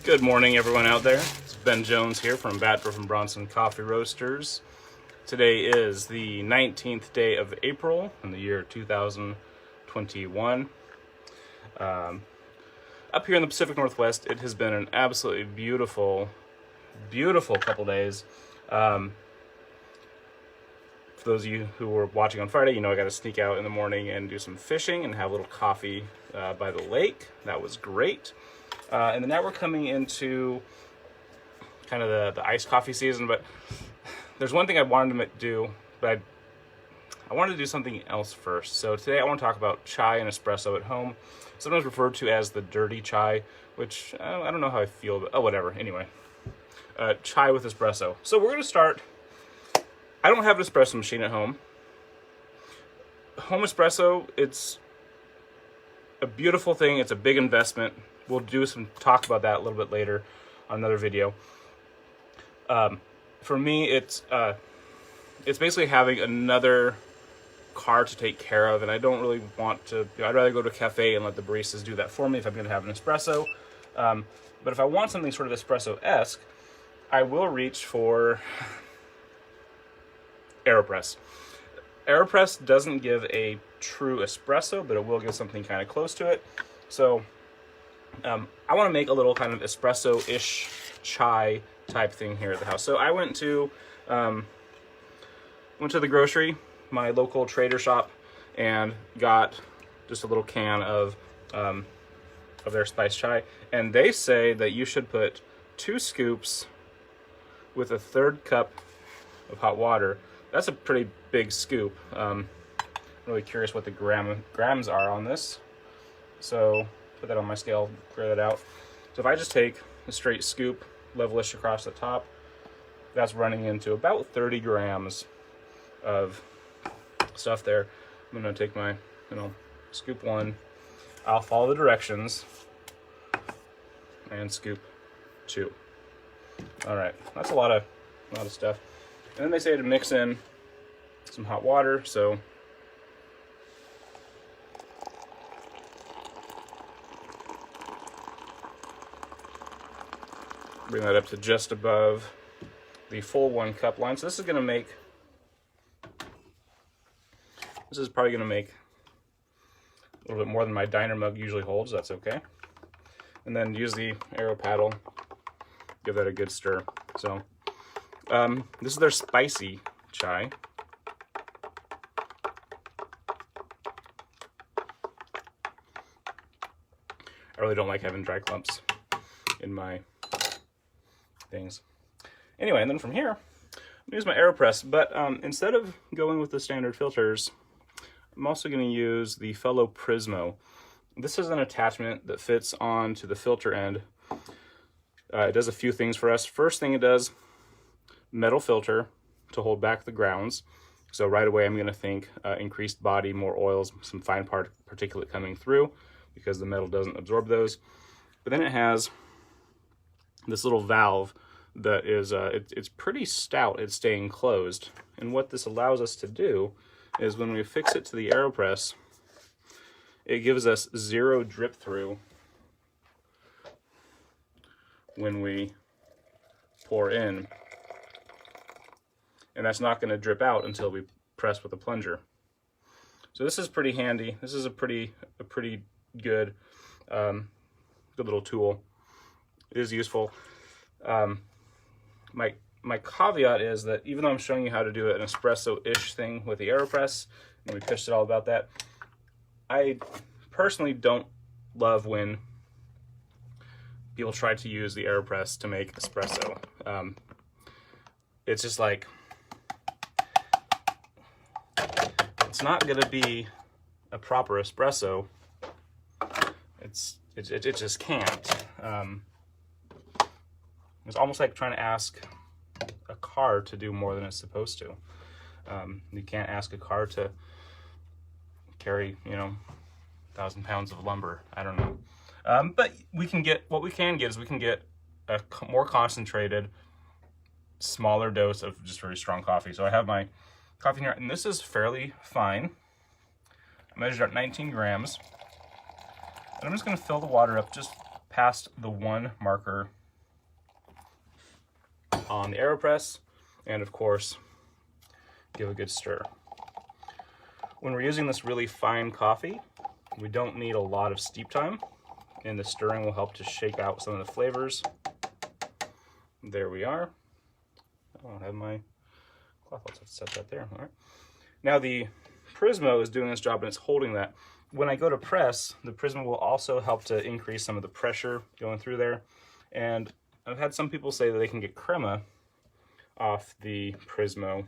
Good morning, everyone out there. It's Ben Jones here from Batford from Bronson Coffee Roasters. Today is the 19th day of April in the year 2021. Up here in the Pacific Northwest, it has been an absolutely beautiful couple days. For those of you who were watching on Friday, you know I got to sneak out in the morning and do some fishing and have a little coffee by the lake. That was great. And then now we're coming into kind of the iced coffee season, but there's one thing I wanted to do, but I wanted to do something else first. So today I want to talk about chai and espresso at home, sometimes referred to as the dirty chai, which I don't know how I feel, but whatever. Anyway, chai with espresso. So we're going to start. I don't have an espresso machine at home. Home espresso, it's a beautiful thing. It's a big investment. We'll do some talk about that a little bit later on another video. For me, it's basically having another car to take care of, and I don't really want to. I'd rather go to a cafe and let the baristas do that for me if I'm going to have an espresso. But if I want something sort of espresso-esque, I will reach for AeroPress. AeroPress doesn't give a true espresso, but it will give something kind of close to it. So I want to make a little kind of espresso-ish chai type thing here at the house. So I went to the grocery, my local trader shop, and got just a little can of their spice chai. And they say that you should put 2 scoops with a 1/3 cup of hot water. That's a pretty big scoop. I'm really curious what the grams are on this. So put that on my scale, clear that out. So if I just take a straight scoop, levelish across the top, that's running into about 30 grams of stuff there. I'm gonna take my, scoop 1. I'll follow the directions and scoop 2. All right, that's a lot of stuff. And then they say to mix in some hot water, so bring that up to just above the full 1 cup line. So this is probably going to make a little bit more than my diner mug usually holds. That's okay. And then use the Aero paddle, give that a good stir. So this is their spicy chai. I really don't like having dry clumps in my things. Anyway, and then from here, I'm gonna use my AeroPress, but instead of going with the standard filters, I'm also gonna use the Fellow Prismo. This is an attachment that fits onto the filter end. It does a few things for us. First thing it does, metal filter to hold back the grounds. So right away I'm gonna think increased body, more oils, some fine particulate coming through because the metal doesn't absorb those. But then it has this little valve that is, it's pretty stout, it's staying closed. And what this allows us to do is when we fix it to the AeroPress, it gives us 0 drip through when we pour in. And that's not going to drip out until we press with a plunger. So this is pretty handy. This is a pretty good, good little tool. It is useful. My caveat is that even though I'm showing you how to do an espresso-ish thing with the AeroPress, and we pitched it all about that, I personally don't love when people try to use the AeroPress to make espresso. It's just like, it's not going to be a proper espresso. It just can't. It's almost like trying to ask a car to do more than it's supposed to. You can't ask a car to carry, 1,000 pounds of lumber. I don't know. But we can get a more concentrated, smaller dose of just very strong coffee. So I have my coffee here, and this is fairly fine. I measured out 19 grams. And I'm just going to fill the water up just past the 1 marker on the AeroPress, and of course, give a good stir. When we're using this really fine coffee, we don't need a lot of steep time, and the stirring will help to shake out some of the flavors. There we are. I don't have my cloth, I'll set that there. All right. Now the Prismo is doing this job and it's holding that. When I go to press, the Prismo will also help to increase some of the pressure going through there. And I've had some people say that they can get crema off the Prismo.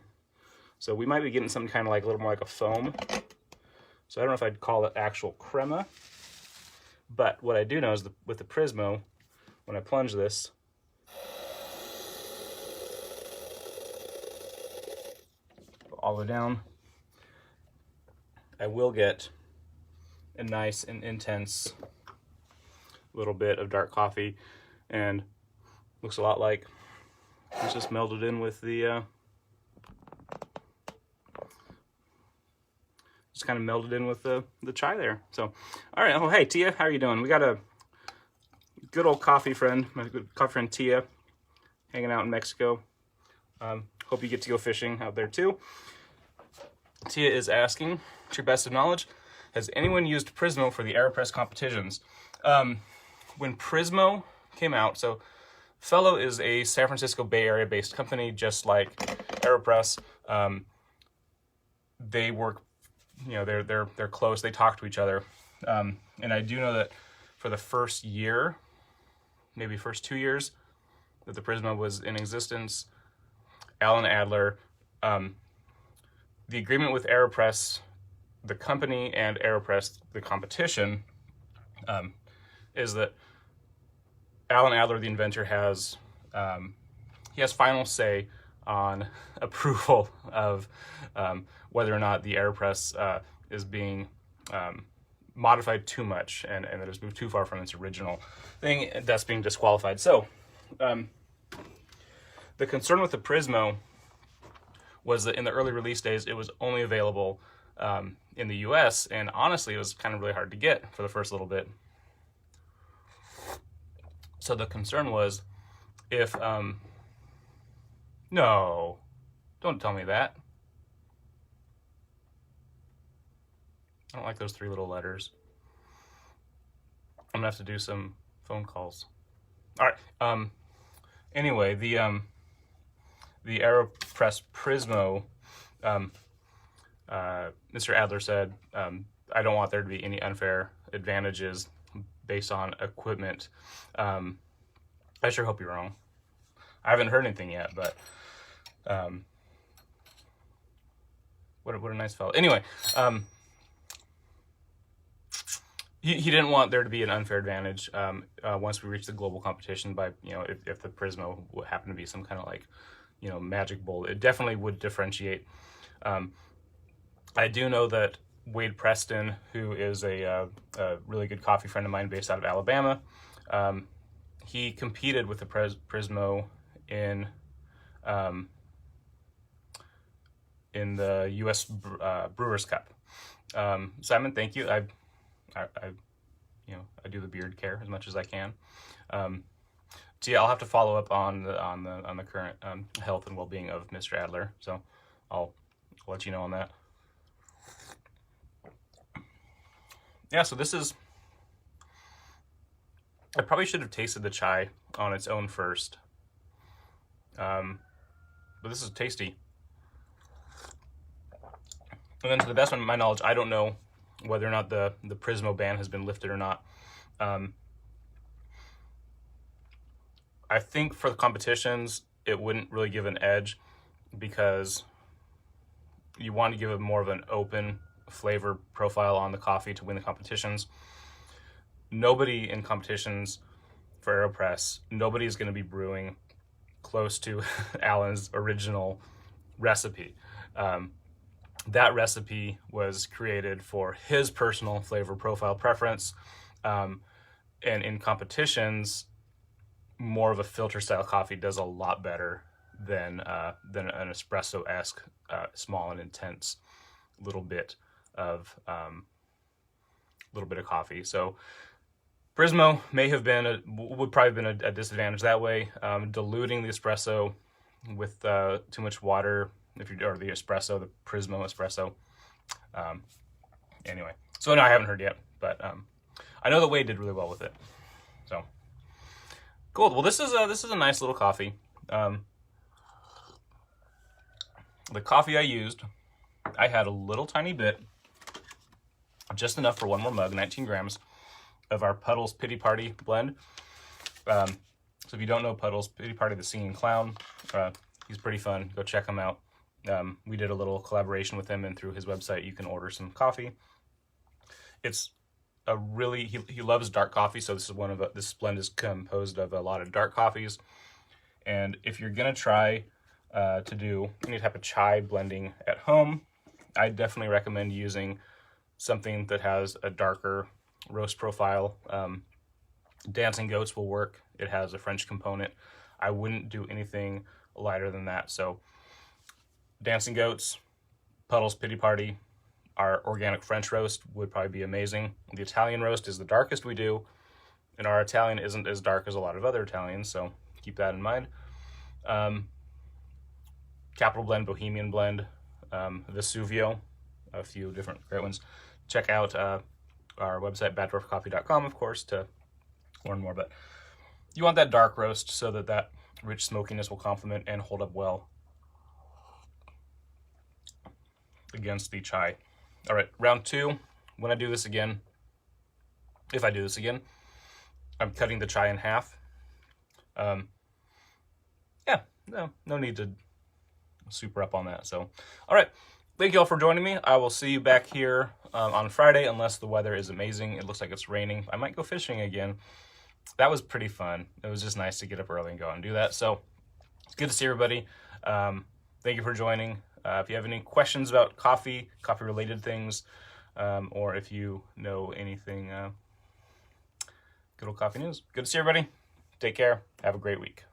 So we might be getting something kind of like a little more like a foam. So I don't know if I'd call it actual crema. But what I do know is with the Prismo, when I plunge this, all the way down, I will get a nice and intense little bit of dark coffee, and looks a lot like it's just melded in with the just kind of melded in with the chai there. So, all right. Oh, hey Tia, how are you doing? We got a good old coffee friend, my good coffee friend Tia, hanging out in Mexico. Hope you get to go fishing out there too. Tia is asking, to your best of knowledge, has anyone used Prismo for the AeroPress competitions? When Prismo came out, so Fellow is a San Francisco Bay Area based company, just like AeroPress. They work, you know, they're close. They talk to each other, and I do know that for the first year, maybe first 2 years that the Prismo was in existence, Alan Adler, the agreement with AeroPress, the company, and AeroPress, the competition, is that Alan Adler, the inventor, has he has final say on approval of whether or not the AeroPress is being modified too much and that it's moved too far from its original thing, that's being disqualified. So the concern with the Prismo was that in the early release days, it was only available in the US, and honestly, it was kind of really hard to get for the first little bit. So the concern was if, no, don't tell me that. I don't like those 3 little letters. I'm gonna have to do some phone calls. All right. Anyway, the AeroPress Prismo, Mr. Adler said, I don't want there to be any unfair advantages based on equipment. I sure hope you're wrong. I haven't heard anything yet, but what a nice fellow. Anyway, he didn't want there to be an unfair advantage once we reach the global competition by, you know, if the Prismo would happen to be some kind of like, you know, magic bowl. It definitely would differentiate. I do know that Wade Preston, who is a really good coffee friend of mine based out of Alabama, he competed with the Prismo in the U.S. Brewers Cup. Simon, thank you. I do the beard care as much as I can. So yeah, I'll have to follow up on the current health and well-being of Mr. Adler. So I'll let you know on that. Yeah, so this is, I probably should have tasted the chai on its own first. But this is tasty. And then to the best of my knowledge, I don't know whether or not the Prismo ban has been lifted or not. I think for the competitions, it wouldn't really give an edge because you want to give it more of an open flavor profile on the coffee to win the competitions. Nobody in competitions for AeroPress, nobody is going to be brewing close to Alan's original recipe. That recipe was created for his personal flavor profile preference. And in competitions, more of a filter style coffee does a lot better than an espresso-esque small and intense little bit of coffee. So Prismo may have been would probably have been a disadvantage that way. Diluting the espresso with too much water, or the espresso, the Prismo espresso. Anyway, so no, I haven't heard yet, but I know that Wade did really well with it. So cool. Well, this is a nice little coffee. The coffee I used, I had a little tiny bit, just enough for one more mug, 19 grams, of our Puddles Pity Party blend. So if you don't know Puddles Pity Party, the singing clown, he's pretty fun. Go check him out. We did a little collaboration with him, and through his website you can order some coffee. It's a really, he loves dark coffee, so this blend is composed of a lot of dark coffees. And if you're gonna try to do any type of chai blending at home, I definitely recommend using something that has a darker roast profile. Dancing Goats will work. It has a French component. I wouldn't do anything lighter than that. So Dancing Goats, Puddles Pity Party, our organic French roast would probably be amazing. The Italian roast is the darkest we do, and our Italian isn't as dark as a lot of other Italians, so keep that in mind. Capital Blend, Bohemian Blend, Vesuvio, a few different great ones. Check out our website, baddwarfcoffee.com, of course, to learn more. But you want that dark roast so that that rich smokiness will complement and hold up well against the chai. All right, round two. When I do this again, if I do this again, I'm cutting the chai in half. Yeah, no need to super up on that. So, all right. Thank you all for joining me. I will see you back here on Friday, unless the weather is amazing. It looks like it's raining. I might go fishing again. That was pretty fun. It was just nice to get up early and go out and do that. So it's good to see everybody. Thank you for joining. If you have any questions about coffee-related things, or if you know anything, good old coffee news. Good to see everybody. Take care. Have a great week.